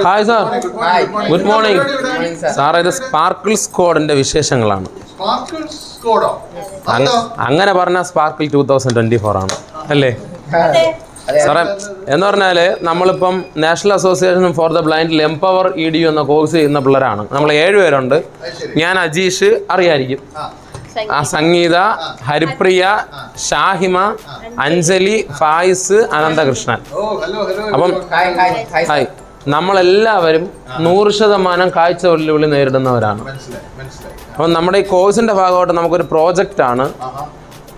Hi sir, good morning sir. ഇത് sparkle സ്ക്വാഡിന്റെ വിശേഷങ്ങളാണ്. അങ്ങനെ പറഞ്ഞാൽ സ്പാർക്കിൾ 2024 ആണ് അല്ലേ സാറേ? എന്ന് പറഞ്ഞാല് നമ്മളിപ്പം നാഷണൽ അസോസിയേഷൻ ഫോർ ദ ബ്ലൈൻഡിൽ എംപവർ EDU എന്ന കോഴ്സ് ചെയ്യുന്ന പിള്ളേരാണ്. നമ്മൾ 7 പേരുണ്ട്. ഞാൻ അജീഷ്, അറിയായിരിക്കും, സംഗീത, ഹരിപ്രിയ, ഷാഹിമ, അഞ്ജലി, ഫായിസ്, അനന്തകൃഷ്ണൻ. അപ്പം ഹായ്, നമ്മളെല്ലാവരും 100% കാഴ്ച വെല്ലുവിളി നേരിടുന്നവരാണ്. അപ്പം നമ്മുടെ ഈ കോഴ്സിന്റെ ഭാഗമായിട്ട് നമുക്കൊരു പ്രോജക്റ്റാണ്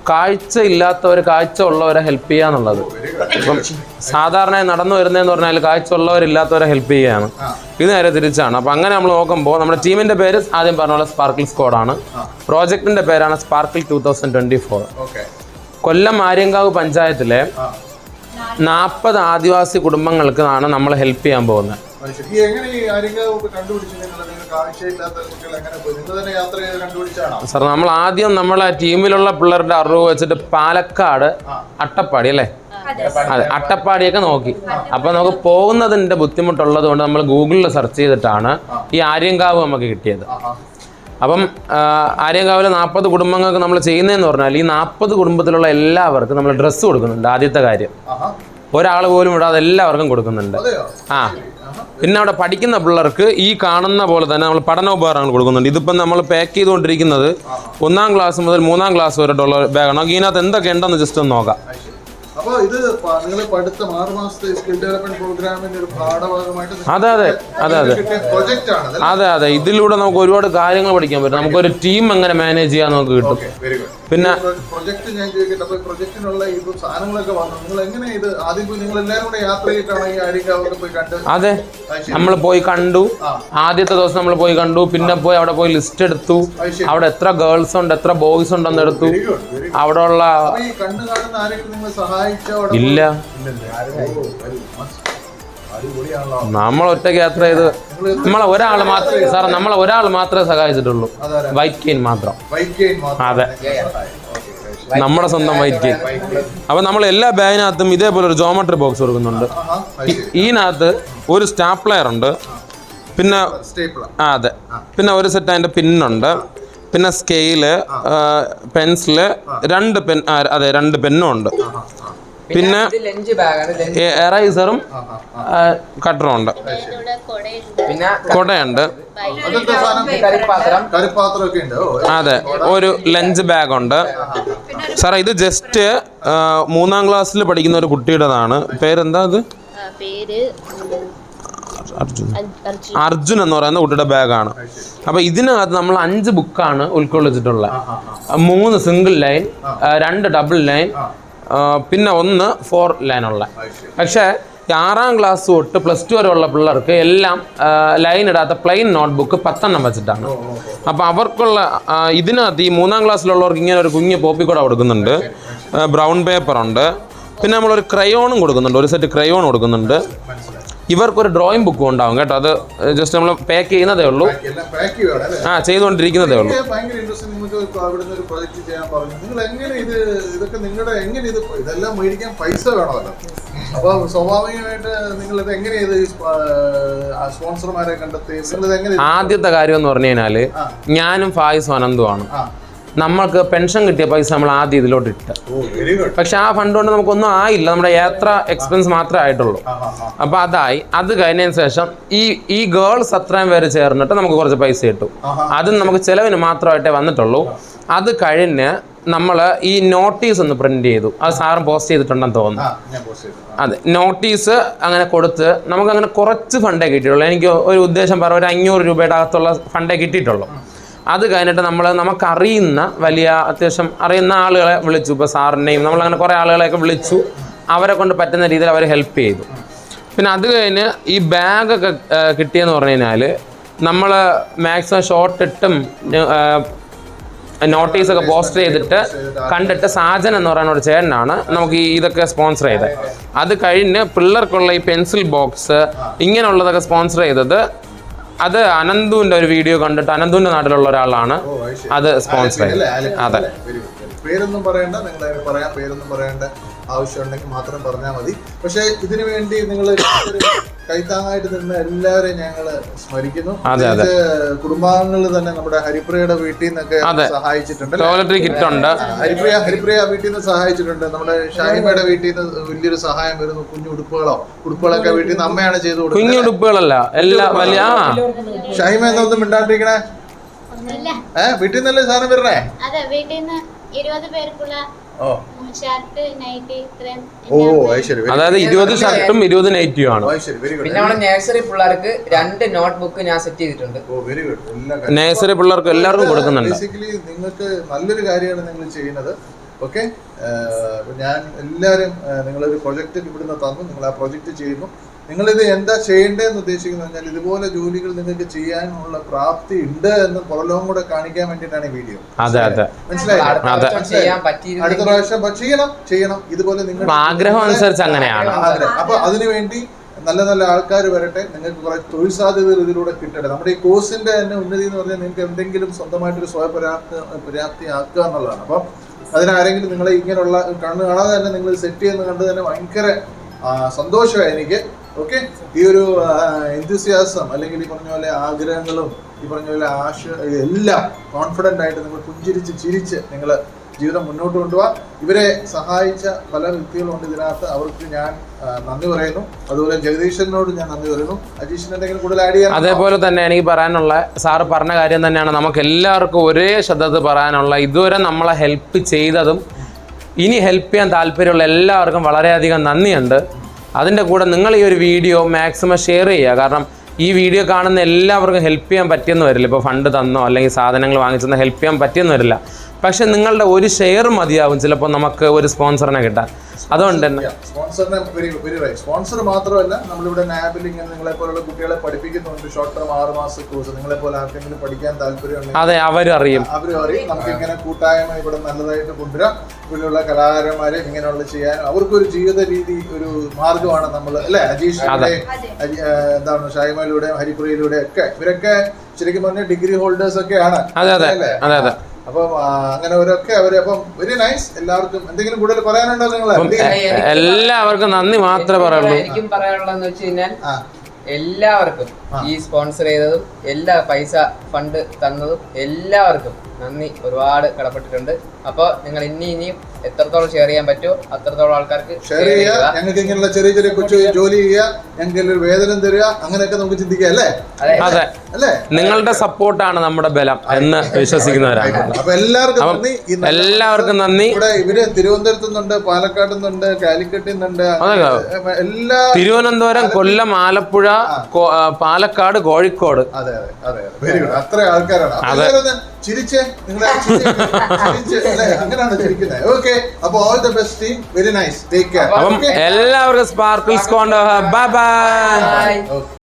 കാഴ്ച ഇല്ലാത്തവർ കാഴ്ച ഉള്ളവരെ ഹെൽപ്പ് ചെയ്യുക എന്നുള്ളത്. ഇപ്പം സാധാരണ നടന്നു വരുന്നതെന്ന് പറഞ്ഞാൽ കാഴ്ച ഉള്ളവരില്ലാത്തവരെ ഹെൽപ്പ് ചെയ്യുകയാണ്. ഇത് നേരെ തിരിച്ചാണ്. അപ്പം അങ്ങനെ നമ്മൾ നോക്കുമ്പോൾ നമ്മുടെ ടീമിന്റെ പേര് ആദ്യം പറഞ്ഞ പോലെ സ്പാർക്കിൾ സ്ക്വാഡാണ്. പ്രോജക്റ്റിന്റെ പേരാണ് സ്പാർക്കിൾ 2024. കൊല്ലം ആര്യങ്കാവ് പഞ്ചായത്തിലെ 40 ആദിവാസി കുടുംബങ്ങൾക്കാണ് നമ്മൾ ഹെൽപ്പ് ചെയ്യാൻ പോകുന്നത്. സാർ, നമ്മൾ ആദ്യം നമ്മളെ ടീമിലുള്ള പിള്ളേരുടെ അറിവ് വെച്ചിട്ട് പാലക്കാട്, അട്ടപ്പാടി അല്ലേ, അതെ, അട്ടപ്പാടിയൊക്കെ നോക്കി. അപ്പൊ നമുക്ക് പോകുന്നതിന്റെ ബുദ്ധിമുട്ടുള്ളത് കൊണ്ട് നമ്മൾ ഗൂഗിളിൽ സെർച്ച് ചെയ്തിട്ടാണ് ഈ ആര്യങ്കാവ് നമുക്ക് കിട്ടിയത്. അപ്പം ആര്യങ്കാവിലെ 40 കുടുംബങ്ങൾക്ക് നമ്മൾ ചെയ്യുന്നതെന്ന് പറഞ്ഞാൽ ഈ 40 കുടുംബത്തിലുള്ള എല്ലാവർക്കും നമ്മൾ ഡ്രസ്സ് കൊടുക്കുന്നുണ്ട്. ആദ്യത്തെ കാര്യം, ഒരാൾ പോലും വിടാതെ എല്ലാവർക്കും കൊടുക്കുന്നുണ്ട്. പിന്നെ അവിടെ പഠിക്കുന്ന പിള്ളേർക്ക് ഈ കാണുന്ന പോലെ തന്നെ നമ്മൾ പഠനോപകരണങ്ങൾ കൊടുക്കുന്നുണ്ട്. ഇതിപ്പം നമ്മൾ പാക്ക് ചെയ്തുകൊണ്ടിരിക്കുന്നത് 1ാം ക്ലാസ് മുതൽ 3ാം ക്ലാസ് വരെ ഉള്ള ബാഗാണ്. നമുക്ക് ഇതിനകത്ത് എന്തൊക്കെ ഉണ്ടെന്ന് ജസ്റ്റ് ഒന്ന് നോക്കാം. അപ്പോൾ ഇത് നിങ്ങൾ പഠിത്ത 6 മാസത്തെ സ്കിൽ ഡെവലപ്മെന്റ് പ്രോഗ്രാമിന്റെ ഒരു ഭാഗമായിട്ട് അതെ ഇതിലൂടെ നമുക്ക് ഒരുപാട് കാര്യങ്ങൾ പഠിക്കാൻ പറ്റും. നമുക്കൊരു ടീം എങ്ങനെ മാനേജ് ചെയ്യാൻ നമുക്ക് കിട്ടും. പിന്നെ പ്രൊജക്ട് ഞാൻ ചോദിക്കട്ടെ, അപ്പോൾ പ്രൊജക്ടിനുള്ള ഇപ്പൊ സാധനങ്ങളൊക്കെ വന്നു, നിങ്ങൾ എങ്ങനെ ഇത് ആദ്യം പോയി നിങ്ങൾ എല്ലാവരും കൂടെ യാത്ര ചെയ്തിട്ടാണ് ഈ ആര്യങ്കാവൊക്കെ പോയി കണ്ടത്? അതെ, നമ്മൾ പോയി കണ്ടു. ആദ്യത്തെ ദിവസം നമ്മൾ പോയി കണ്ടു. പിന്നെ പോയി അവിടെ പോയി ലിസ്റ്റ് എടുത്തു. അവിടെ എത്ര ഗേൾസ് ഉണ്ട്, എത്ര ബോയ്സ് ഉണ്ടെന്ന് എടുത്തു. അവിടെ ഉള്ള ഇല്ല, നമ്മൾ ഒറ്റയ്ക്ക് യാത്ര ചെയ്ത് നമ്മളെ ഒരാൾ മാത്രമേ സഹായിച്ചിട്ടുള്ളൂ. വൈറ്റ് കെയിൻ മാത്രം. അതെ, നമ്മുടെ സ്വന്തം വൈറ്റ് കെയിൻ. അപ്പൊ നമ്മൾ എല്ലാ ബാഗിനകത്തും ഇതേപോലെ ഒരു ജോമെട്രി ബോക്സ് കൊടുക്കുന്നുണ്ട്. ഇതിനകത്ത് ഒരു സ്റ്റാപ്ലർ ഉണ്ട്, പിന്നെ അതെ, പിന്നെ ഒരു സെറ്റ് അതിന്റെ പിന്നുണ്ട്, പിന്നെ സ്കെയില്, പെൻസില്, 2 പെന്നും ഉണ്ട്, പിന്നെ എറൈസറും കട്ടറും ഉണ്ട്, പിന്നെ കൊടയുണ്ട്, അതെ, ഒരു ലഞ്ച് ബാഗ് ഉണ്ട്. സാറേ, ഇത് ജസ്റ്റ് 3ാം ക്ലാസ്സിൽ പഠിക്കുന്ന ഒരു കുട്ടിയുടേതാണ്. പേരെന്താ? അത് അർജുൻ എന്ന് പറയുന്ന കുട്ടിയുടെ ബാഗാണ്. അപ്പൊ ഇതിനകത്ത് നമ്മൾ 5 ബുക്കാണ് ഉൾക്കൊള്ളിച്ചിട്ടുള്ളത്. 3 സിംഗിൾ ലൈൻ, 2 ഡബിൾ ലൈൻ, പിന്നെ 1 4 ലൈനുള്ള. പക്ഷേ 6ാം ക്ലാസ് തൊട്ട് +2 വരെ ഉള്ള പിള്ളേർക്ക് എല്ലാം ലൈൻ ഇടാത്ത പ്ലെയിൻ നോട്ട്ബുക്ക് 10 വെച്ചിട്ടാണ്. അപ്പൊ അവർക്കുള്ള ഇതിനകത്ത് ഈ 3ാം ക്ലാസ്സിലുള്ളവർക്ക് ഇങ്ങനെ ഒരു കുഞ്ഞ് പോപ്പിക്കൂടെ കൊടുക്കുന്നുണ്ട്, ബ്രൗൺ പേപ്പർ ഉണ്ട്, പിന്നെ നമ്മളൊരു ക്രയോണും കൊടുക്കുന്നുണ്ട്, ഒരു സെറ്റ് ക്രയോൺ കൊടുക്കുന്നുണ്ട്. ഇവർക്കൊരു ഡ്രോയിങ് ബുക്കും ഉണ്ടാവും കേട്ടോ. അത് ജസ്റ്റ് നമ്മൾ പാക്ക് ചെയ്യുന്നതേ ഉള്ളൂ, ചെയ്തുകൊണ്ടിരിക്കുന്നതേ ഉള്ളൂ. അപ്പൊ സ്വാഭാവികമായിട്ട് നിങ്ങൾ ഇത് എങ്ങനെ സ്പോൺസർമാരെ കണ്ടെത്തി? ആദ്യത്തെ കാര്യം എന്ന് പറഞ്ഞു കഴിഞ്ഞാല് ഞാനും ഫായിസും അനന്തുമാണ്. നമ്മൾക്ക് പെൻഷൻ കിട്ടിയ പൈസ നമ്മൾ ആദ്യം ഇതിലോട്ട് ഇട്ട്. പക്ഷെ ആ ഫണ്ട് കൊണ്ട് നമുക്കൊന്നും ആയില്ല, നമ്മുടെ യാത്ര എക്സ്പെൻസ് മാത്രമേ ആയിട്ടുള്ളൂ. അപ്പൊ അതായി. അത് കഴിഞ്ഞതിന് ശേഷം ഈ ഗേൾസ് അത്രയും പേര് ചേർന്നിട്ട് നമുക്ക് കുറച്ച് പൈസ കിട്ടും. അതും നമുക്ക് ചെലവിന് മാത്രമായിട്ടേ വന്നിട്ടുള്ളൂ. അത് കഴിഞ്ഞ് നമ്മൾ ഈ നോട്ടീസ് ഒന്ന് പ്രിന്റ് ചെയ്തു. അത് സാറും പോസ്റ്റ് ചെയ്തിട്ടുണ്ടെന്ന് തോന്നുന്നു. അതെ, നോട്ടീസ് അങ്ങനെ കൊടുത്ത് നമുക്ക് അങ്ങനെ കുറച്ച് ഫണ്ടേ കിട്ടിയിട്ടുള്ളൂ. എനിക്ക് ഒരു ഉദ്ദേശം പറഞ്ഞ ഒരു 500 രൂപയുടെ അകത്തുള്ള ഫണ്ടേ കിട്ടിയിട്ടുള്ളൂ. അത് കഴിഞ്ഞിട്ട് നമുക്കറിയുന്ന വലിയ അത്യാവശ്യം അറിയുന്ന ആളുകളെ വിളിച്ചു. ഇപ്പോൾ സാറിനെയും നമ്മളങ്ങനെ കുറേ ആളുകളെയൊക്കെ വിളിച്ചു. അവരെ കൊണ്ട് പറ്റുന്ന രീതിയിൽ അവർ ഹെൽപ്പ് ചെയ്തു. പിന്നെ അത് കഴിഞ്ഞ് ഈ ബാഗൊക്കെ കിട്ടിയെന്ന് പറഞ്ഞു കഴിഞ്ഞാൽ നമ്മൾ മാക്സിമം ഷോർട്ട് ഇട്ടും നോട്ടീസൊക്കെ പോസ്റ്റ് ചെയ്തിട്ട് കണ്ടിട്ട് സാജൻ എന്ന് പറയുന്ന ഒരു ചേട്ടനാണ് നമുക്ക് ഇതൊക്കെ സ്പോൺസർ ചെയ്തത്. അത് കഴിഞ്ഞ് പിള്ളേർക്കുള്ള ഈ പെൻസിൽ ബോക്സ് ഇങ്ങനെയുള്ളതൊക്കെ സ്പോൺസർ ചെയ്തത് അത് അനന്തുവിന്റെ ഒരു വീഡിയോ കണ്ടിട്ട് അനന്തുവിന്റെ നാട്ടിലുള്ള ഒരാളാണ് അത് സ്പോൺസർ ചെയ്തത്. അതെ, പേരൊന്നും പറയണ്ട, നിങ്ങൾ പറയാൻ പേരൊന്നും പറയണ്ട. ആവശ്യമുണ്ടെങ്കിൽ മാത്രം പറഞ്ഞാൽ മതി. പക്ഷേ ഇതിനു വേണ്ടി നിങ്ങൾ കൈത്താങ്ങായിട്ട് നിന്ന് എല്ലാവരെയും ഞങ്ങൾ സ്മരിക്കുന്നു. കുടുംബാംഗങ്ങൾ തന്നെ നമ്മുടെ ഹരിപ്രിയയുടെ വീട്ടിൽ നിന്നൊക്കെ സഹായിച്ചിട്ടുണ്ട്. ഹരിപ്രിയ വീട്ടിൽ നിന്ന് സഹായിച്ചിട്ടുണ്ട്. നമ്മുടെ ഷാഹിമയുടെ വീട്ടിൽ നിന്ന് വലിയൊരു സഹായം വരുന്നു. കുഞ്ഞു ഉടുപ്പുകളൊക്കെ വീട്ടിൽ നിന്ന് അമ്മയാണ് ചെയ്തു കൊടുക്കുന്നത്. ഷാഹിമ എന്നൊന്നും മിണ്ടാണ്ടിരിക്കണേ. വീട്ടിൽ നിന്നല്ലേ സാധനം വരണേ? അതായത് 20 ഷർട്ടും 20 നൈറ്റിയും ആണ്. പിന്നെ നമ്മുടെ നഴ്സറി പിള്ളേർക്ക് 2 നോട്ട്ബുക്ക് ഞാൻ സെറ്റ് ചെയ്തിട്ടുണ്ട്. നഴ്സറി പിള്ളേർക്ക് എല്ലാവർക്കും കൊടുക്കുന്നുണ്ട്. ബേസിക്കലി നിങ്ങൾക്ക് നല്ലൊരു കാര്യമാണ് നിങ്ങൾ ചെയ്യുന്നത്. ഓക്കെ, ഞാൻ എല്ലാവരും നിങ്ങളൊരു പ്രൊജക്റ്റ് ഇവിടുന്ന് തന്നു, നിങ്ങൾ ആ പ്രൊജക്റ്റ് ചെയ്യുന്നു. നിങ്ങളിത് എന്താ ചെയ്യേണ്ടതെന്ന് ഉദ്ദേശിക്കുന്നത് പറഞ്ഞാൽ ഇതുപോലെ ജോലികൾ നിങ്ങൾക്ക് ചെയ്യാനുള്ള പ്രാപ്തി ഉണ്ട് എന്ന് പുറലോകം കൂടെ കാണിക്കാൻ വേണ്ടിയിട്ടാണ് ഈ വീഡിയോ. മനസ്സിലായി? അടുത്ത പ്രാവശ്യം ചെയ്യണം ഇതുപോലെ നിങ്ങൾ ആഗ്രഹം അനുസരിച്ച് അങ്ങനെയാണ്. അപ്പൊ അതിനുവേണ്ടി നല്ല നല്ല ആൾക്കാർ വരട്ടെ, നിങ്ങൾക്ക് കുറെ തൊഴിൽ സാധ്യതകൾ ഇതിലൂടെ കിട്ടട്ടെ. നമ്മുടെ ഈ കോഴ്സിന്റെ തന്നെ ഉന്നതി എന്ന് പറഞ്ഞാൽ നിങ്ങൾക്ക് എന്തെങ്കിലും സ്വന്തമായിട്ടൊരു സ്വയപര്യാപ്തി ആക്കുക എന്നുള്ളതാണ്. അപ്പം അതിനാരെങ്കിലും നിങ്ങളെ ഇങ്ങനെയുള്ള കണ്ണ് കാണാതെ തന്നെ നിങ്ങൾ സെറ്റ് ചെയ്യുന്ന കണ്ട് തന്നെ ഭയങ്കര സന്തോഷമായി എനിക്ക്. ഓക്കെ, ഈ ഒരു എൻതൂസിയാസം അല്ലെങ്കിൽ ഈ പറഞ്ഞ പോലെ ആഗ്രഹങ്ങളും ഈ പറഞ്ഞ പോലെ എല്ലാം കോൺഫിഡൻ്റ് ആയിട്ട് നിങ്ങൾ പുഞ്ചിരിച്ച് ചിരിച്ച് നിങ്ങൾ ജീവിതം മുന്നോട്ട് കൊണ്ടുപോകാം. ഇവരെ സഹായിച്ച പല വ്യക്തികളുണ്ട് ഇതിനകത്ത്, അവർക്ക് ഞാൻ നന്ദി പറയുന്നു. അതുപോലെ ജഗദീശനോട് ഞാൻ നന്ദി പറയുന്നു. അജീഷിന് എന്തെങ്കിലും കൂടുതൽ ആഡ് ചെയ്യാൻ? അതേപോലെ തന്നെ എനിക്ക് പറയാനുള്ള, സാറ് പറഞ്ഞ കാര്യം തന്നെയാണ് നമുക്ക് എല്ലാവർക്കും ഒരേ ശബ്ദത്തിൽ പറയാനുള്ള. ഇതുവരെ നമ്മളെ ഹെൽപ്പ് ചെയ്തതും ഇനി ഹെൽപ്പ് ചെയ്യാൻ താല്പര്യമുള്ള എല്ലാവർക്കും വളരെയധികം നന്ദിയുണ്ട്. അതിൻ്റെ കൂടെ നിങ്ങൾ ഈ ഒരു വീഡിയോ മാക്സിമം ഷെയർ ചെയ്യുക. കാരണം ഈ വീഡിയോ കാണുന്ന എല്ലാവർക്കും ഹെൽപ്പ് ചെയ്യാൻ പറ്റിയെന്ന് വരില്ല. ഇപ്പോൾ ഫണ്ട് തന്നോ അല്ലെങ്കിൽ സാധനങ്ങൾ വാങ്ങിച്ചെന്നോ ഹെൽപ്പ് ചെയ്യാൻ പറ്റിയെന്ന് വരില്ല. പക്ഷെ നിങ്ങളുടെ ഒരു ഷെയർ മതിയാവും ചിലപ്പോൾ നമുക്ക് ഒരു സ്പോൺസറിനെ കിട്ടാൻ. അതുകൊണ്ട് തന്നെ സ്പോൺസർ മാത്രമല്ല, നമ്മളിവിടെ നാബിൽ ഇങ്ങനെ നിങ്ങളെ പോലുള്ള കുട്ടികളെ പഠിപ്പിക്കുന്നുണ്ട്. ഷോർട്ട് ടേം 6 മാസ കോഴ്സ്. നിങ്ങളെ പോലെ ആർക്കെങ്കിലും പഠിക്കാൻ താല്പര്യമുണ്ടെങ്കിൽ അതെ, അവരും അറിയും. നമുക്ക് ഇങ്ങനെ കൂട്ടായ്മ ഇവിടെ നല്ലതായിട്ട് കൊണ്ടുവരാം. ഇവിടെയുള്ള കലാകാരന്മാരെ ഇങ്ങനെയുള്ള ചെയ്യാൻ അവർക്കൊരു ജീവിത രീതി, ഒരു മാർഗമാണ് നമ്മൾ അല്ലെ. അജീഷിലൂടെ എന്താണ് ഷാഹിമയിലൂടെയും ഹരിപ്രിയയിലൂടെ ഒക്കെ ഇവരൊക്കെ ശരിക്കും പറഞ്ഞാൽ ഡിഗ്രി ഹോൾഡേഴ്സ് ഒക്കെയാണ്. അതെ. അപ്പം അങ്ങനെവരൊക്കെ അവര് അപ്പം വെരി നൈസ്. എല്ലാവർക്കും എന്തെങ്കിലും കൂടുതൽ പറയാനുണ്ടോ? നിങ്ങൾ എല്ലാവർക്കും നന്ദി മാത്രമേ പറയുള്ളൂ. എനിക്കും പറയാനുള്ളതെന്ന് വെച്ച് കഴിഞ്ഞാൽ എല്ലാവർക്കും ഈ സ്പോൺസർ ചെയ്തതും എല്ലാ പൈസ ഫണ്ട് തന്നതും എല്ലാവർക്കും നന്ദി ഒരുപാട് കടപ്പെട്ടിട്ടുണ്ട്. അപ്പോൾ നിങ്ങൾ ഇനിയും എത്രത്തോളം ഷെയർ ചെയ്യാൻ പറ്റുമോ അത്രത്തോളം ആൾക്കാർക്ക് ഷെയർ ചെയ്യുക. ഞങ്ങൾക്ക് ഇങ്ങനെയുള്ള ചെറിയ കൊച്ചു ജോലി ചെയ്യുക, ഞങ്ങൾക്ക് ഒരു വേതനം തരിക, അങ്ങനെയൊക്കെ നമുക്ക് ചിന്തിക്കാം അല്ലേ? അതെ, നിങ്ങളുടെ സപ്പോർട്ടാണ് നമ്മുടെ ബലം എന്ന് വിശ്വസിക്കുന്നവരാണ്. അപ്പൊ എല്ലാവർക്കും നന്ദി. ഇവിടെ ഇവര് തിരുവനന്തപുരത്ത് നിന്നുണ്ട്, പാലക്കാട് നിന്നുണ്ട്, കാലിക്കട്ടിൽ നിന്നുണ്ട്, എല്ലാ തിരുവനന്തപുരം, കൊല്ലം, ആലപ്പുഴ, പാലക്കാട്, കോഴിക്കോട്. അതെ, വെരി ഗുഡ്. അത്ര ആൾക്കാരാണ്. ചിരിച്ചേ, നിങ്ങളെ അങ്ങനെയാണ് ചിരിക്കുന്നത്. ഓക്കെ, അപ്പൊ all the best team. Very nice. Take care. എല്ലാവർക്കും സ്പാർക്കിൾസ് കൊണ്ട് ബൈ ബൈ.